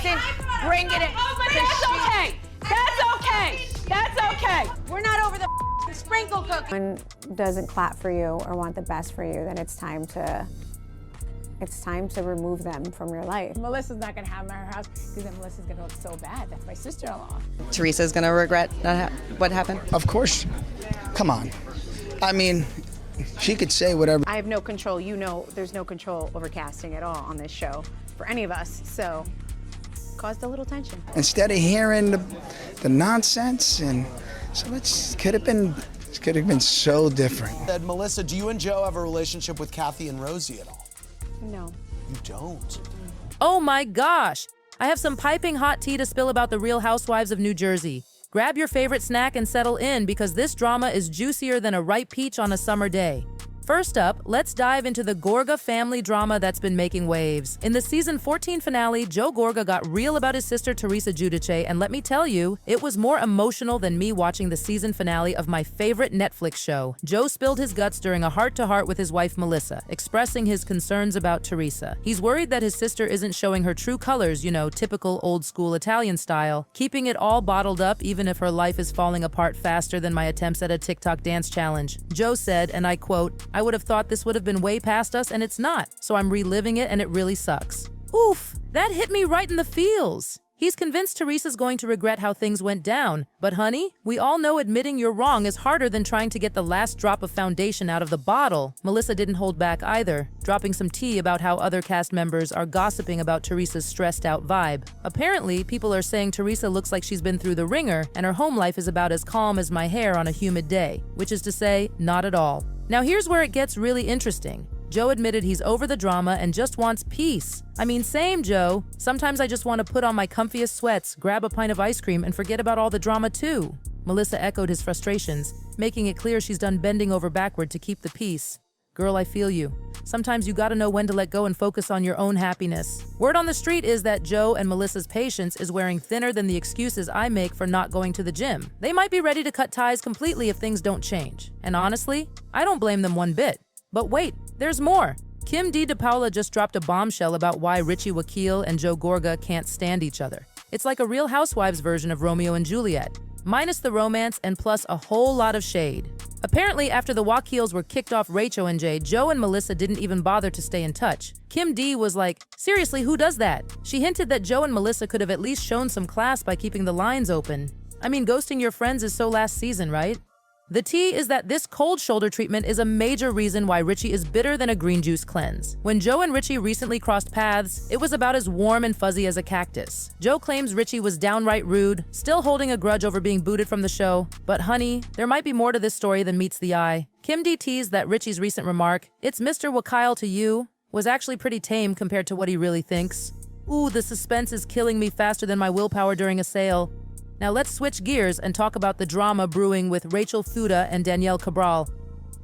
wasn't bringing it. Oh, but that's okay. That's okay. That's okay. We're not over the sprinkle cookie. When doesn't clap for you or want the best for you, then it's time to remove them from your life. Melissa's not gonna have them in her house because then Melissa's gonna look so bad. That's my sister-in-law. Teresa's gonna regret what happened? Of course. Come on. I mean, she could say whatever. I have no control. You know, there's no control over casting at all on this show for any of us. So, caused a little tension. Instead of hearing the nonsense, and so it could have been so different. Melissa, do you and Joe have a relationship with Kathy and Rosie at all? No. You don't? Oh my gosh! I have some piping hot tea to spill about the Real Housewives of New Jersey. Grab your favorite snack and settle in because this drama is juicier than a ripe peach on a summer day. First up, let's dive into the Gorga family drama that's been making waves. In the season 14 finale, Joe Gorga got real about his sister Teresa Giudice, and let me tell you, it was more emotional than me watching the season finale of my favorite Netflix show. Joe spilled his guts during a heart-to-heart with his wife Melissa, expressing his concerns about Teresa. He's worried that his sister isn't showing her true colors, you know, typical old-school Italian style, keeping it all bottled up even if her life is falling apart faster than my attempts at a TikTok dance challenge. Joe said, and I quote, "I would have thought this would have been way past us, and it's not, so I'm reliving it and it really sucks." Oof, that hit me right in the feels. He's convinced Teresa's going to regret how things went down. But honey, we all know admitting you're wrong is harder than trying to get the last drop of foundation out of the bottle. Melissa didn't hold back either, dropping some tea about how other cast members are gossiping about Teresa's stressed out vibe. Apparently, people are saying Teresa looks like she's been through the ringer and her home life is about as calm as my hair on a humid day, which is to say, not at all. Now here's where it gets really interesting. Joe admitted he's over the drama and just wants peace. I mean, same, Joe. Sometimes I just want to put on my comfiest sweats, grab a pint of ice cream, and forget about all the drama too. Melissa echoed his frustrations, making it clear she's done bending over backward to keep the peace. Girl, I feel you. Sometimes you gotta know when to let go and focus on your own happiness. Word on the street is that Joe and Melissa's patience is wearing thinner than the excuses I make for not going to the gym. They might be ready to cut ties completely if things don't change. And honestly, I don't blame them one bit. But wait, there's more. Kim DePaola just dropped a bombshell about why Richie, Wakile, and Joe Gorga can't stand each other. It's like a Real Housewives version of Romeo and Juliet, minus the romance and plus a whole lot of shade. Apparently, after the Wakiles were kicked off RHONJ, Joe and Melissa didn't even bother to stay in touch. Kim D was like, seriously, who does that? She hinted that Joe and Melissa could have at least shown some class by keeping the lines open. I mean, ghosting your friends is so last season, right? The tea is that this cold shoulder treatment is a major reason why Richie is bitter than a green juice cleanse. When Joe and Richie recently crossed paths, it was about as warm and fuzzy as a cactus. Joe claims Richie was downright rude, still holding a grudge over being booted from the show. But honey, there might be more to this story than meets the eye. Kim D teased that Richie's recent remark, "It's Mr. Wakile to you," was actually pretty tame compared to what he really thinks. Ooh, the suspense is killing me faster than my willpower during a sale. Now let's switch gears and talk about the drama brewing with Rachel Fuda and Danielle Cabral.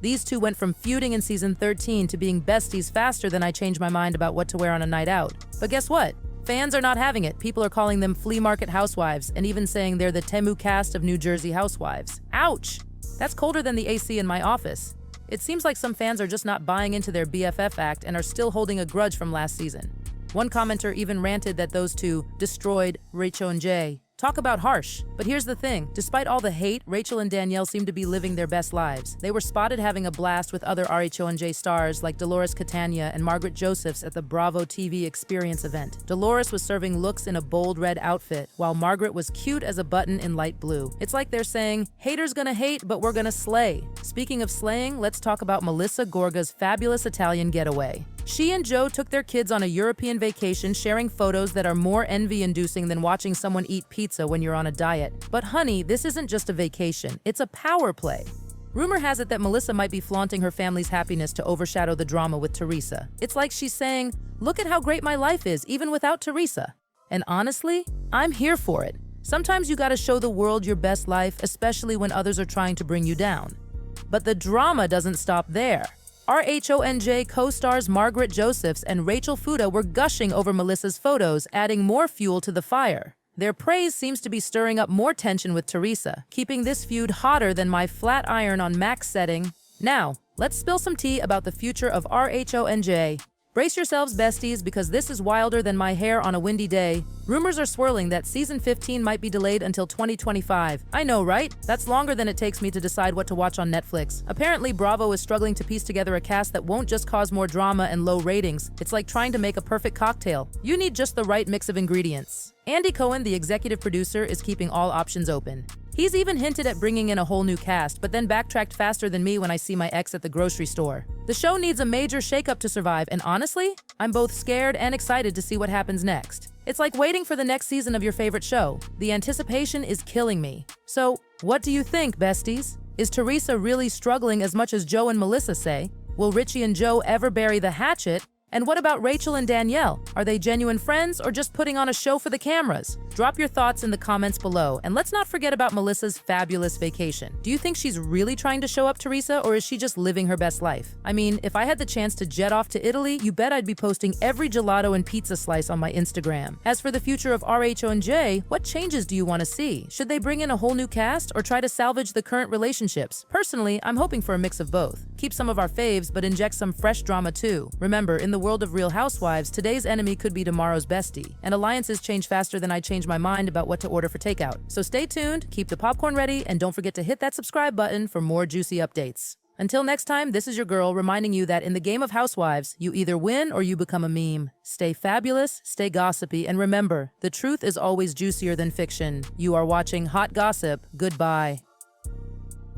These two went from feuding in season 13 to being besties faster than I changed my mind about what to wear on a night out. But guess what? Fans are not having it. People are calling them flea market housewives and even saying they're the Temu cast of New Jersey housewives. Ouch! That's colder than the AC in my office. It seems like some fans are just not buying into their BFF act and are still holding a grudge from last season. One commenter even ranted that those two destroyed RHONJ. Talk about harsh. But here's the thing. Despite all the hate, Rachel and Danielle seem to be living their best lives. They were spotted having a blast with other RHONJ stars like Dolores Catania and Margaret Josephs at the Bravo TV Experience event. Dolores was serving looks in a bold red outfit, while Margaret was cute as a button in light blue. It's like they're saying, haters gonna hate, but we're gonna slay. Speaking of slaying, let's talk about Melissa Gorga's fabulous Italian getaway. She and Joe took their kids on a European vacation, sharing photos that are more envy-inducing than watching someone eat pizza when you're on a diet. But honey, this isn't just a vacation, it's a power play. Rumor has it that Melissa might be flaunting her family's happiness to overshadow the drama with Teresa. It's like she's saying, look at how great my life is, even without Teresa. And honestly, I'm here for it. Sometimes you gotta show the world your best life, especially when others are trying to bring you down. But the drama doesn't stop there. RHONJ co-stars Margaret Josephs and Rachel Fuda were gushing over Melissa's photos, adding more fuel to the fire. Their praise seems to be stirring up more tension with Teresa, keeping this feud hotter than my flat iron on max setting. Now, let's spill some tea about the future of RHONJ. Brace yourselves, besties, because this is wilder than my hair on a windy day. Rumors are swirling that season 15 might be delayed until 2025. I know, right? That's longer than it takes me to decide what to watch on Netflix. Apparently, Bravo is struggling to piece together a cast that won't just cause more drama and low ratings. It's like trying to make a perfect cocktail. You need just the right mix of ingredients. Andy Cohen, the executive producer, is keeping all options open. He's even hinted at bringing in a whole new cast, but then backtracked faster than me when I see my ex at the grocery store. The show needs a major shakeup to survive, and honestly, I'm both scared and excited to see what happens next. It's like waiting for the next season of your favorite show. The anticipation is killing me. So, what do you think, besties? Is Teresa really struggling as much as Joe and Melissa say? Will Richie and Joe ever bury the hatchet? And what about Rachel and Danielle? Are they genuine friends or just putting on a show for the cameras? Drop your thoughts in the comments below, and let's not forget about Melissa's fabulous vacation. Do you think she's really trying to show up Teresa, or is she just living her best life? I mean, if I had the chance to jet off to Italy, you bet I'd be posting every gelato and pizza slice on my Instagram. As for the future of RHONJ, what changes do you want to see? Should they bring in a whole new cast or try to salvage the current relationships? Personally, I'm hoping for a mix of both. Keep some of our faves, but inject some fresh drama too. Remember, in the world of Real Housewives, today's enemy could be tomorrow's bestie, and alliances change faster than I change my mind about what to order for takeout. So stay tuned, keep the popcorn ready, and don't forget to hit that subscribe button for more juicy updates. Until next time, this is your girl reminding you that in the game of Housewives, you either win or you become a meme. Stay fabulous, stay gossipy, and remember, the truth is always juicier than fiction. You are watching Hot Gossip. Goodbye.